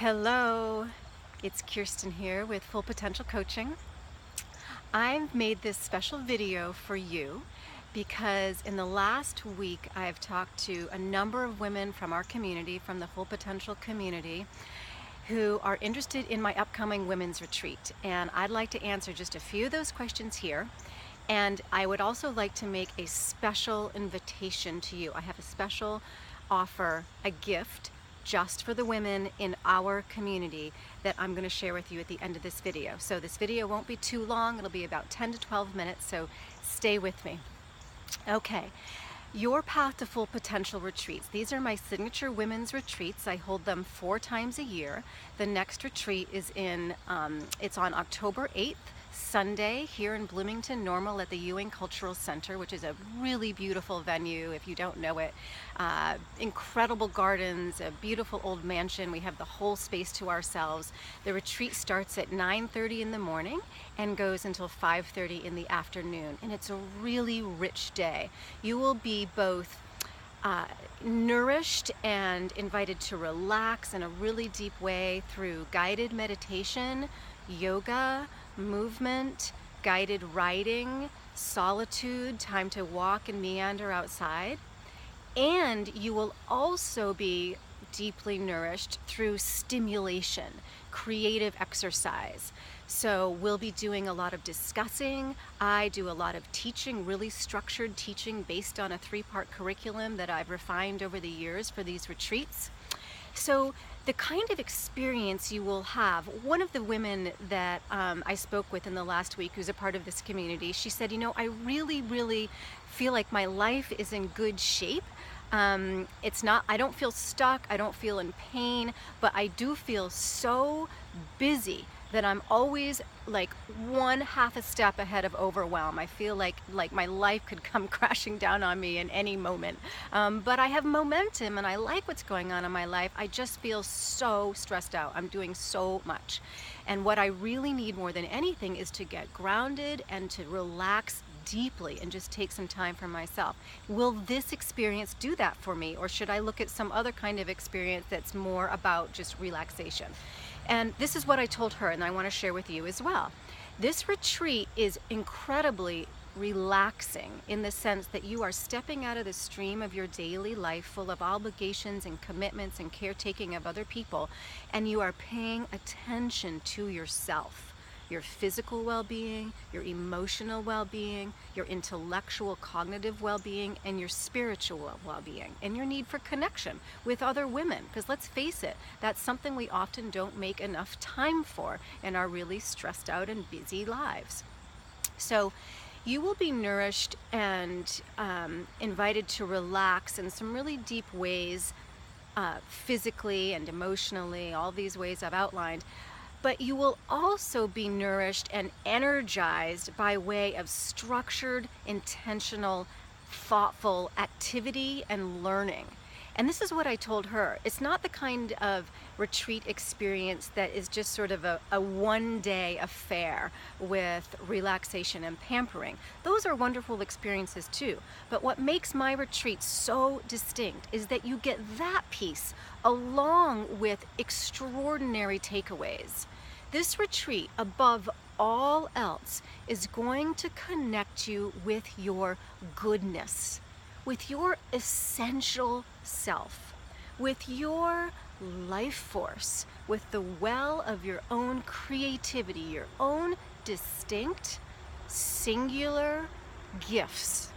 Hello, it's Kirsten here with Full Potential Coaching. I've made this special video for you because in the last week I've talked to a number of women from our community, from the Full Potential community, who are interested in my upcoming women's retreat. And I'd like to answer just a few of those questions here. And I would also like to make a special invitation to you. I have a special offer, a gift, just for the women in our community that I'm going to share with you at the end of this video. So this video won't be too long. It'll be about 10 to 12 minutes, so stay with me. Okay. Your Path to Full Potential retreats. These are my signature women's retreats. I hold them 4 times a year. The next retreat is it's on October 8th, Sunday, here in Bloomington Normal at the Ewing Cultural Center, which is a really beautiful venue if you don't know it. Incredible gardens, a beautiful old mansion. We have the whole space to ourselves. The retreat starts at 9:30 in the morning and goes until 5:30 in the afternoon, and it's a really rich day. You will be both nourished and invited to relax in a really deep way through guided meditation, yoga, movement, guided riding, solitude, time to walk and meander outside. And you will also be deeply nourished through stimulation, creative exercise. So we'll be doing a lot of discussing. I do a lot of teaching, really structured teaching based on a 3-part curriculum that I've refined over the years for these retreats. So the kind of experience you will have, one of the women that I spoke with in the last week who's a part of this community, she said, I really feel like my life is in good shape. I don't feel stuck, I don't feel in pain, but I do feel so busy that I'm always like one half a step ahead of overwhelm. I feel like my life could come crashing down on me in any moment. But I have momentum and I like what's going on in my life. I just feel so stressed out. I'm doing so much. And what I really need more than anything is to get grounded and to relax deeply and just take some time for myself. Will this experience do that for me, or should I look at some other kind of experience that's more about just relaxation? And this is what I told her, and I want to share with you as well. This retreat is incredibly relaxing in the sense that you are stepping out of the stream of your daily life full of obligations and commitments and caretaking of other people, and you are paying attention to yourself. Your physical well-being, your emotional well-being, your intellectual cognitive well-being, and your spiritual well-being, and your need for connection with other women. Because let's face it, that's something we often don't make enough time for in our really stressed out and busy lives. So you will be nourished and invited to relax in some really deep ways, physically and emotionally, all these ways I've outlined. But you will also be nourished and energized by way of structured, intentional, thoughtful activity and learning. And this is what I told her. It's not the kind of retreat experience that is just sort of a one-day affair with relaxation and pampering. Those are wonderful experiences too. But what makes my retreat so distinct is that you get that piece along with extraordinary takeaways. This retreat, above all else, is going to connect you with your goodness, with your essential self, with your life force, with the well of your own creativity, your own distinct, singular gifts.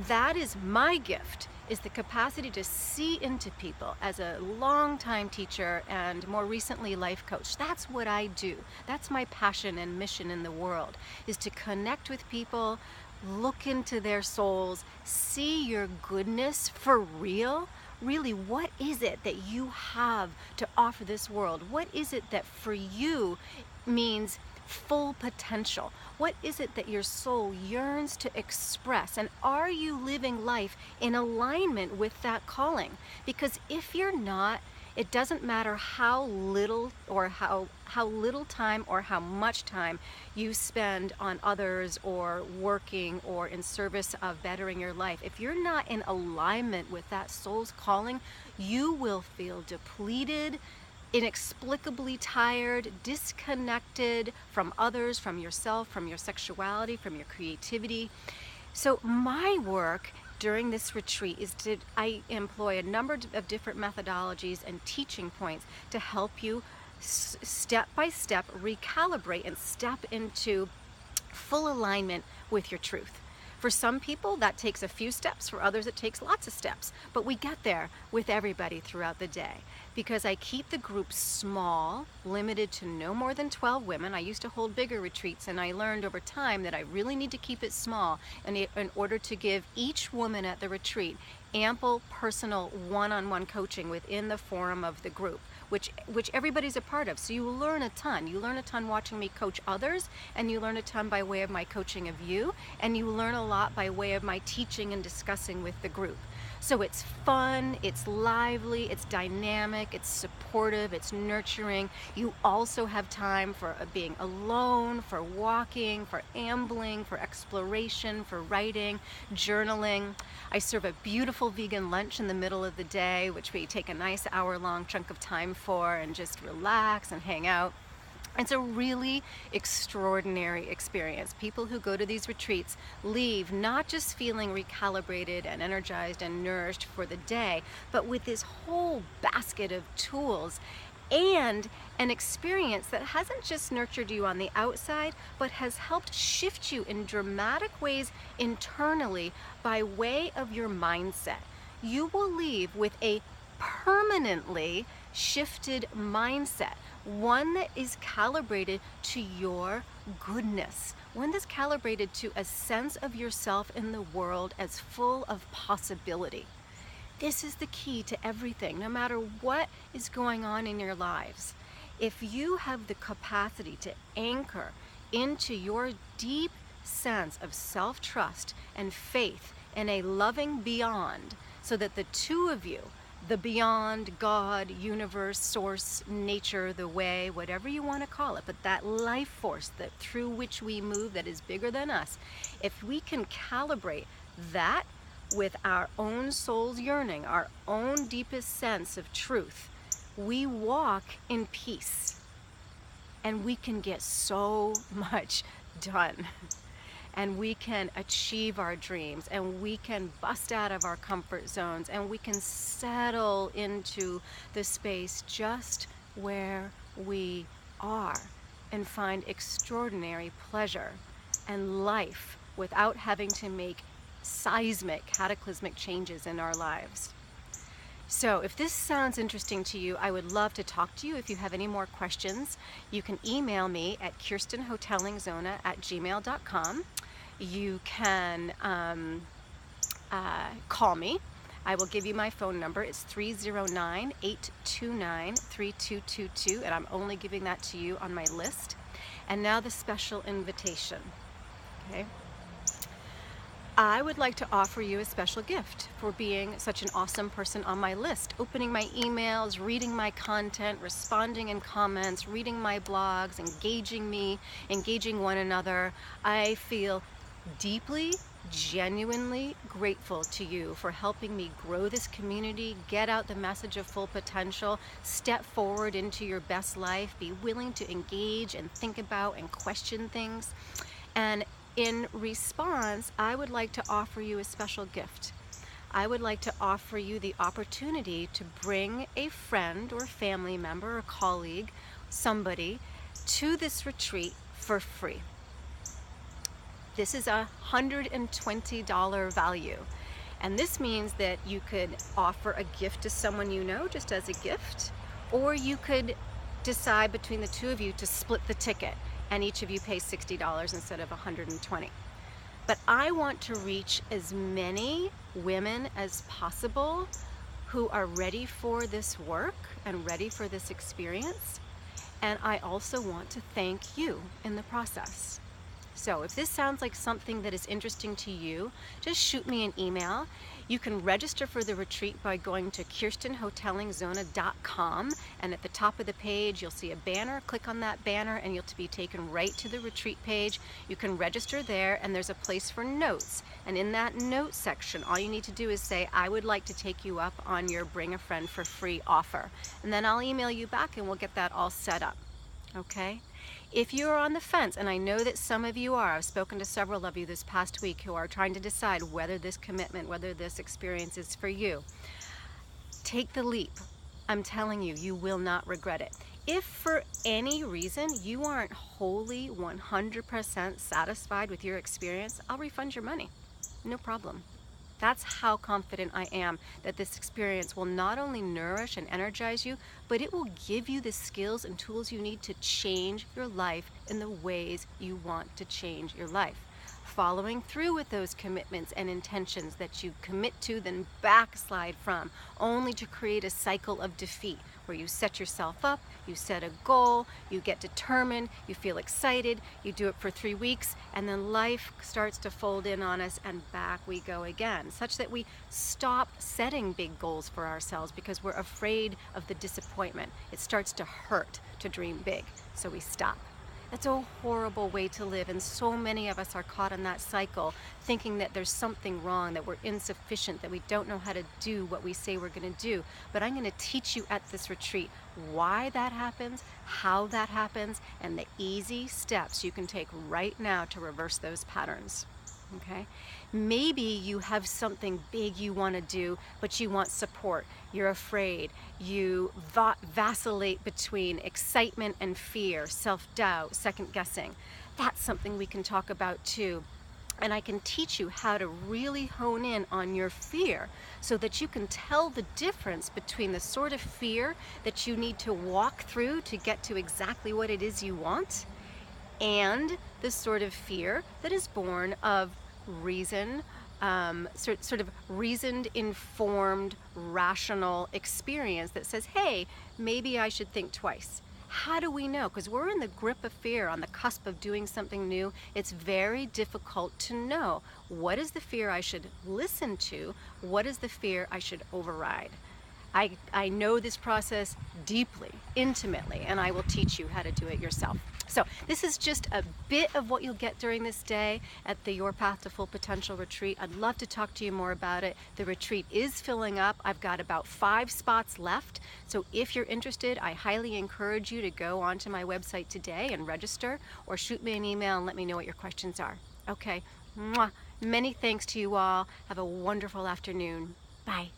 That is my gift, is the capacity to see into people. As a longtime teacher and more recently life coach, that's what I do. That's my passion and mission in the world, is to connect with people, look into their souls, see your goodness for real. Really, what is it that you have to offer this world? What is it that for you means full potential? What is it that your soul yearns to express? And are you living life in alignment with that calling? Because if you're not, it doesn't matter how little or how little time or how much time you spend on others or working or in service of bettering your life. If you're not in alignment with that soul's calling, you will feel depleted, inexplicably tired, disconnected from others, from yourself, from your sexuality, from your creativity. So my work during this retreat is I employ a number of different methodologies and teaching points to help you step by step recalibrate and step into full alignment with your truth. For some people, that takes a few steps. For others, it takes lots of steps. But we get there with everybody throughout the day because I keep the group small, limited to no more than 12 women. I used to hold bigger retreats, and I learned over time that I really need to keep it small in order to give each woman at the retreat ample personal one-on-one coaching within the forum of the group, which everybody's a part of. So you learn a ton. You learn a ton watching me coach others, and you learn a ton by way of my coaching of you, and you learn a lot by way of my teaching and discussing with the group. So it's fun, it's lively, it's dynamic, it's supportive, it's nurturing. You also have time for being alone, for walking, for ambling, for exploration, for writing, journaling. I serve a beautiful vegan lunch in the middle of the day, which we take a nice hour-long chunk of time for and just relax and hang out. It's a really extraordinary experience. People who go to these retreats leave not just feeling recalibrated and energized and nourished for the day, but with this whole basket of tools and an experience that hasn't just nurtured you on the outside, but has helped shift you in dramatic ways internally by way of your mindset. You will leave with a permanently shifted mindset, one that is calibrated to your goodness, one that's calibrated to a sense of yourself in the world as full of possibility. This is the key to everything, no matter what is going on in your lives. If you have the capacity to anchor into your deep sense of self-trust and faith in a loving beyond, so that the two of you, the beyond, God, universe, source, nature, the way, whatever you want to call it, but that life force that through which we move that is bigger than us, if we can calibrate that with our own soul's yearning, our own deepest sense of truth, we walk in peace and we can get so much done. And we can achieve our dreams, and we can bust out of our comfort zones, and we can settle into the space just where we are and find extraordinary pleasure and life without having to make seismic, cataclysmic changes in our lives. So if this sounds interesting to you, I would love to talk to you. If you have any more questions, you can email me at kirstenhotellingzona@gmail.com. You can call me. I will give you my phone number. It's 309-829-3222, and I'm only giving that to you on my list. And now the special invitation. Okay. I would like to offer you a special gift for being such an awesome person on my list, opening my emails, reading my content, responding in comments, reading my blogs, engaging me, engaging one another. I feel deeply, genuinely grateful to you for helping me grow this community, get out the message of full potential, step forward into your best life, be willing to engage and think about and question things. And in response, I would like to offer you a special gift. I would like to offer you the opportunity to bring a friend or family member or colleague, somebody, to this retreat for free. This is a $120 value. And this means that you could offer a gift to someone you know just as a gift, or you could decide between the two of you to split the ticket and each of you pays $60 instead of $120. But I want to reach as many women as possible who are ready for this work and ready for this experience. And I also want to thank you in the process. So if this sounds like something that is interesting to you, just shoot me an email. You can register for the retreat by going to KirstenHotelingZona.com, and at the top of the page you'll see a banner. Click on that banner and you'll be taken right to the retreat page. You can register there, and there's a place for notes, and in that note section all you need to do is say, I would like to take you up on your Bring a Friend for Free offer, and then I'll email you back and we'll get that all set up. Okay? If you're on the fence, and I know that some of you are, I've spoken to several of you this past week who are trying to decide whether this commitment, whether this experience is for you, take the leap. I'm telling you, you will not regret it. If for any reason you aren't wholly 100% satisfied with your experience, I'll refund your money. No problem. That's how confident I am that this experience will not only nourish and energize you, but it will give you the skills and tools you need to change your life in the ways you want to change your life. Following through with those commitments and intentions that you commit to, then backslide from, only to create a cycle of defeat where you set yourself up, you set a goal, you get determined, you feel excited, you do it for 3 weeks, and then life starts to fold in on us and back we go again, such that we stop setting big goals for ourselves because we're afraid of the disappointment. It starts to hurt to dream big, so we stop. That's a horrible way to live, and so many of us are caught in that cycle, thinking that there's something wrong, that we're insufficient, that we don't know how to do what we say we're going to do. But I'm going to teach you at this retreat why that happens, how that happens, and the easy steps you can take right now to reverse those patterns. Okay? Maybe you have something big you want to do, but you want support. You're afraid. You vacillate between excitement and fear, self-doubt, second-guessing. That's something we can talk about too. And I can teach you how to really hone in on your fear so that you can tell the difference between the sort of fear that you need to walk through to get to exactly what it is you want, and the sort of fear that is born of reason, sort of reasoned, informed, rational experience that says, hey, maybe I should think twice. How do we know? Because we're in the grip of fear, on the cusp of doing something new. It's very difficult to know what is the fear I should listen to, what is the fear I should override. I know this process deeply, intimately, and I will teach you how to do it yourself. So this is just a bit of what you'll get during this day at the Your Path to Full Potential retreat. I'd love to talk to you more about it. The retreat is filling up. I've got about 5 spots left. So if you're interested, I highly encourage you to go onto my website today and register, or shoot me an email and let me know what your questions are. Okay, mwah. Many thanks to you all. Have a wonderful afternoon. Bye.